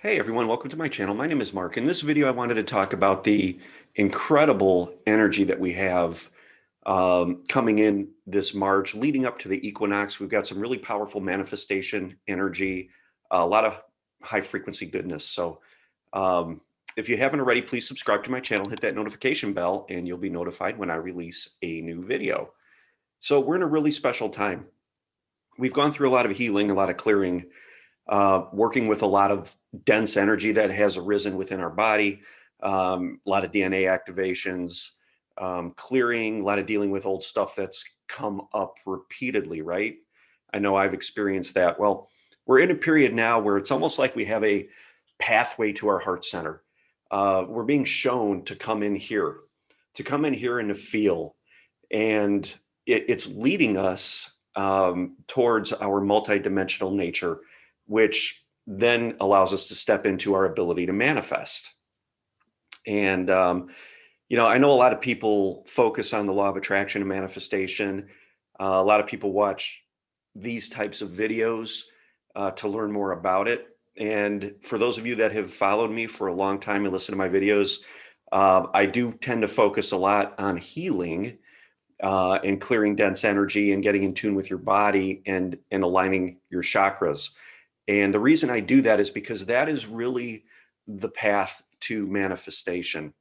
Hey everyone, welcome to my channel. My name is Mark. In this video, I wanted to talk about the incredible energy that we have coming in this March, leading up to the equinox. We've got some really powerful manifestation energy, a lot of high frequency goodness. So um, if you haven't already, please subscribe to my channel, hit that notification bell, and you'll be notified when I release a new video. So we're in a really special time. We've gone through a lot of healing, a lot of clearing, working with a lot of dense energy that has arisen within our body, a lot of DNA activations, clearing, a lot of dealing with old stuff that's come up repeatedly, right? I know I've experienced that. Well, we're in a period now where it's almost like we have a pathway to our heart center. We're being shown to come in here and to feel. And it's leading us towards our multidimensional nature, which then allows us to step into our ability to manifest. And, I know a lot of people focus on the law of attraction and manifestation. A lot of people watch these types of videos to learn more about it. And for those of you that have followed me for a long time and listen to my videos, I do tend to focus a lot on healing and clearing dense energy and getting in tune with your body and aligning your chakras. And the reason I do that is because that is really the path to manifestation.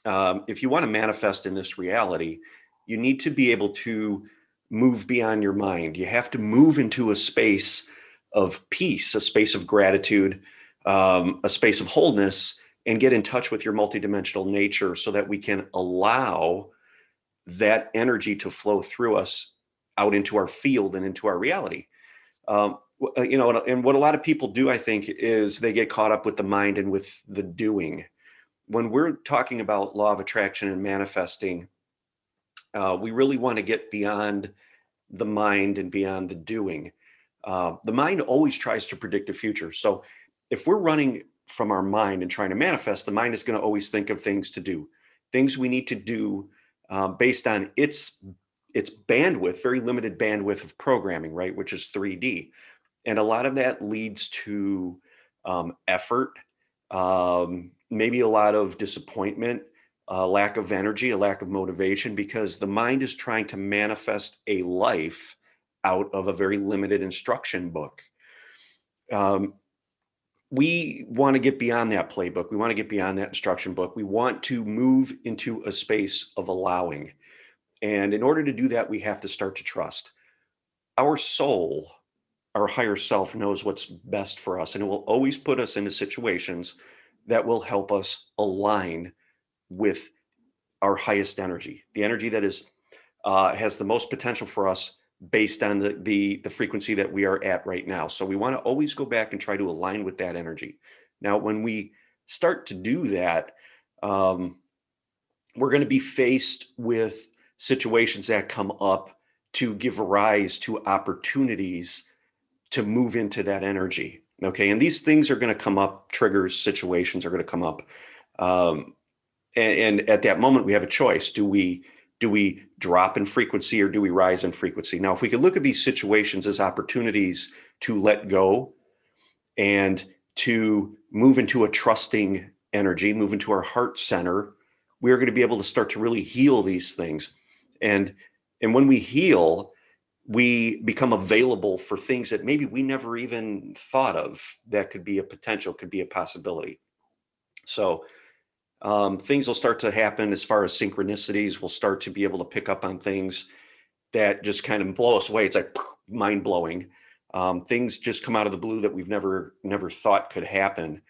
If you want to manifest in this reality, you need to be able to move beyond your mind. You have to move into a space of peace, a space of gratitude, a space of wholeness, and get in touch with your multidimensional nature so that we can allow that energy to flow through us out into our field and into our reality. And what a lot of people do, I think, is they get caught up with the mind and with the doing. When we're talking about law of attraction and manifesting, we really want to get beyond the mind and beyond the doing. The mind always tries to predict the future. So if we're running from our mind and trying to manifest, the mind is going to always think of things to do, things we need to do based on its bandwidth, very limited bandwidth of programming, right, which is 3D. And a lot of that leads to effort, maybe a lot of disappointment, a lack of energy, a lack of motivation, because the mind is trying to manifest a life out of a very limited instruction book. We want to get beyond that playbook. We want to get beyond that instruction book. We want to move into a space of allowing. And in order to do that, we have to start to trust. Our soul, our higher self, knows what's best for us, and it will always put us into situations that will help us align with our highest energy, the energy that is has the most potential for us based on the frequency that we are at right now. So we want to always go back and try to align with that energy. Now, when we start to do that, we're going to be faced with situations that come up to give rise to opportunities to move into that energy. Okay. And these things are going to come up, triggers, situations are going to come up. And at that moment, we have a choice. Do we drop in frequency or do we rise in frequency? Now, if we could look at these situations as opportunities to let go and to move into a trusting energy, move into our heart center, we are going to be able to start to really heal these things. And when we heal, we become available for things that maybe we never even thought of that could be a potential, could be a possibility. So things will start to happen as far as synchronicities. We'll start to be able to pick up on things that just kind of blow us away. It's like mind blowing. Things just come out of the blue that we've never thought could happen.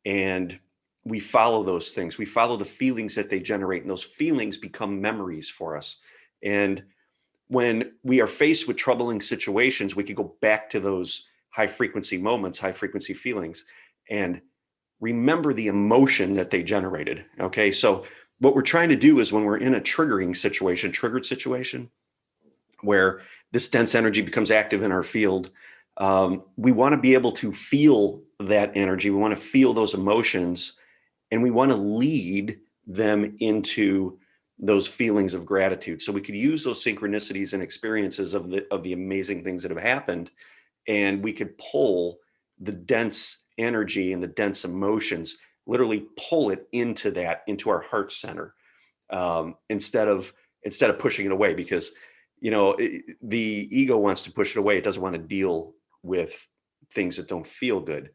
And we follow those things. We follow the feelings that they generate, and those feelings become memories for us. And when we are faced with troubling situations, we could go back to those high frequency moments, high frequency feelings, and remember the emotion that they generated. Okay. So what we're trying to do is when we're in a triggered situation where this dense energy becomes active in our field, we want to be able to feel that energy. We want to feel those emotions, and we want to lead them into those feelings of gratitude. So we could use those synchronicities and experiences of the amazing things that have happened, and we could pull the dense energy and the dense emotions, literally pull it into our heart center, instead of pushing it away, because the ego wants to push it away. It doesn't want to deal with things that don't feel good.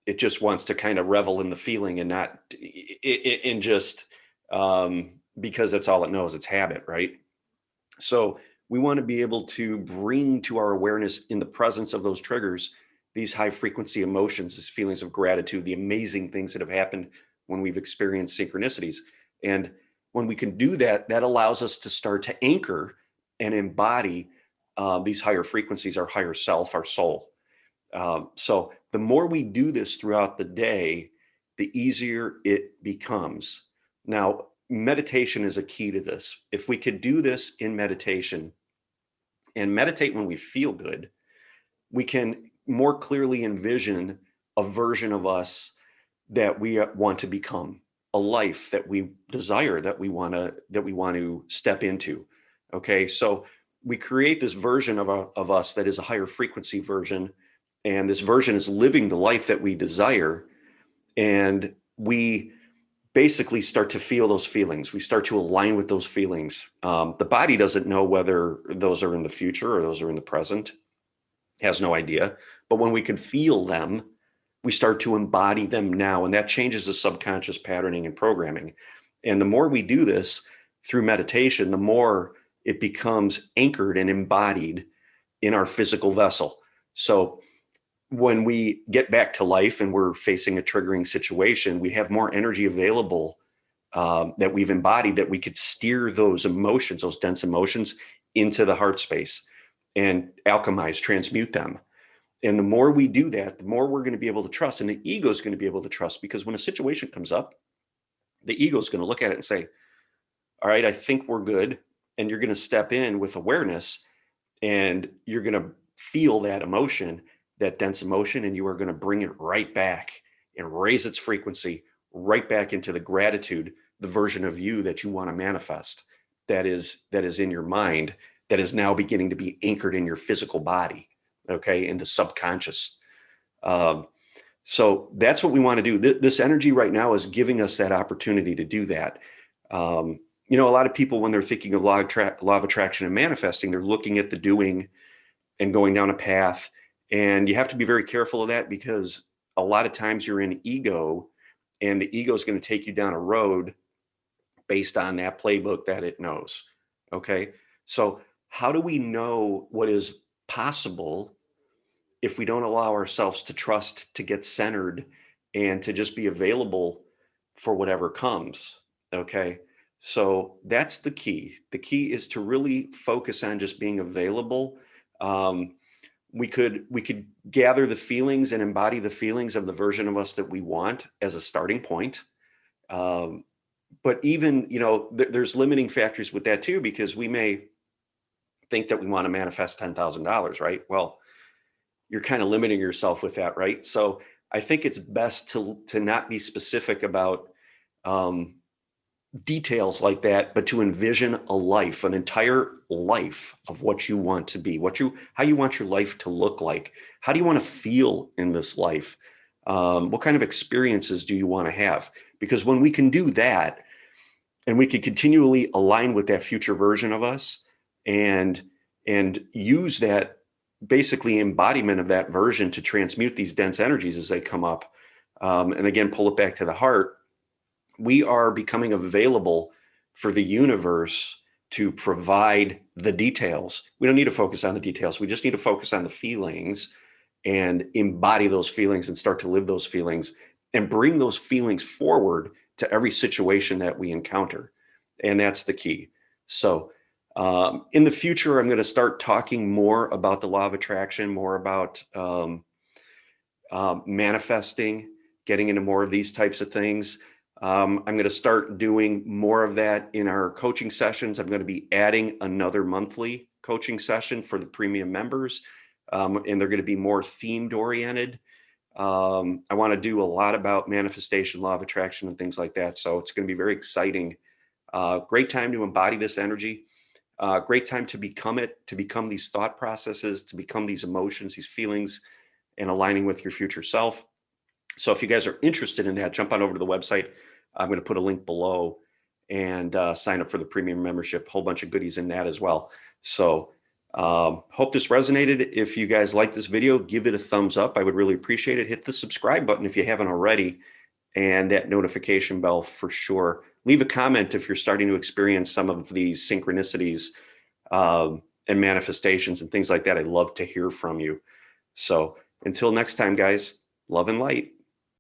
It just wants to kind of revel in the feeling and not in just because that's all it knows. It's habit, right? So we want to be able to bring to our awareness, in the presence of those triggers, these high frequency emotions, these feelings of gratitude, the amazing things that have happened when we've experienced synchronicities. And when we can do that, that allows us to start to anchor and embody these higher frequencies, our higher self, our soul. So the more we do this throughout the day, the easier it becomes. Now, meditation is a key to this. If we could do this in meditation and meditate when we feel good, we can more clearly envision a version of us that we want to become, a life that we desire, that we want to step into. Okay, so we create this version of us that is a higher frequency version, and this version is living the life that we desire, and we basically start to feel those feelings. We start to align with those feelings. The body doesn't know whether those are in the future or those are in the present, has no idea. But when we can feel them, we start to embody them now, and that changes the subconscious patterning and programming. And the more we do this through meditation, the more it becomes anchored and embodied in our physical vessel. So when we get back to life and we're facing a triggering situation, we have more energy available that we've embodied, that we could steer those emotions, those dense emotions, into the heart space and alchemize, transmute them. And the more we do that, the more we're going to be able to trust. And the ego is going to be able to trust, because when a situation comes up, the ego is going to look at it and say, all right, I think we're good. And you're going to step in with awareness, and you're going to feel that emotion, that dense emotion, and you are going to bring it right back and raise its frequency right back into the gratitude, the version of you that you want to manifest, that is in your mind, that is now beginning to be anchored in your physical body, okay, in the subconscious. So that's what we want to do. This energy right now is giving us that opportunity to do that. A lot of people, when they're thinking of law of attraction and manifesting, they're looking at the doing and going down a path. And you have to be very careful of that, because a lot of times you're in ego, and the ego is going to take you down a road based on that playbook that it knows. Okay. So how do we know what is possible if we don't allow ourselves to trust, to get centered, and to just be available for whatever comes? Okay. So that's the key. The key is to really focus on just being available. We could gather the feelings and embody the feelings of the version of us that we want as a starting point. But even, there's limiting factors with that too, because we may think that we want to manifest $10,000, right? Well, you're kind of limiting yourself with that, right? So I think it's best to not be specific about details like that, but to envision a life, an entire life of what you want to be, how you want your life to look like. How do you want to feel in this life? What kind of experiences do you want to have? Because when we can do that, and we can continually align with that future version of us, and use that basically embodiment of that version to transmute these dense energies as they come up, and again, pull it back to the heart, we are becoming available for the universe to provide the details. We don't need to focus on the details. We just need to focus on the feelings and embody those feelings and start to live those feelings and bring those feelings forward to every situation that we encounter. And that's the key. So in the future, I'm going to start talking more about the law of attraction, more about manifesting, getting into more of these types of things. I'm going to start doing more of that in our coaching sessions. I'm going to be adding another monthly coaching session for the premium members, and they're going to be more themed oriented. I want to do a lot about manifestation, law of attraction, and things like that. So it's going to be very exciting. Great time to embody this energy. Great time to become it, to become these thought processes, to become these emotions, these feelings, and aligning with your future self. So if you guys are interested in that, jump on over to the website. I'm going to put a link below and sign up for the premium membership. A whole bunch of goodies in that as well. So hope this resonated. If you guys like this video, give it a thumbs up. I would really appreciate it. Hit the subscribe button if you haven't already, and that notification bell for sure. Leave a comment if you're starting to experience some of these synchronicities and manifestations and things like that. I'd love to hear from you. So until next time, guys, love and light.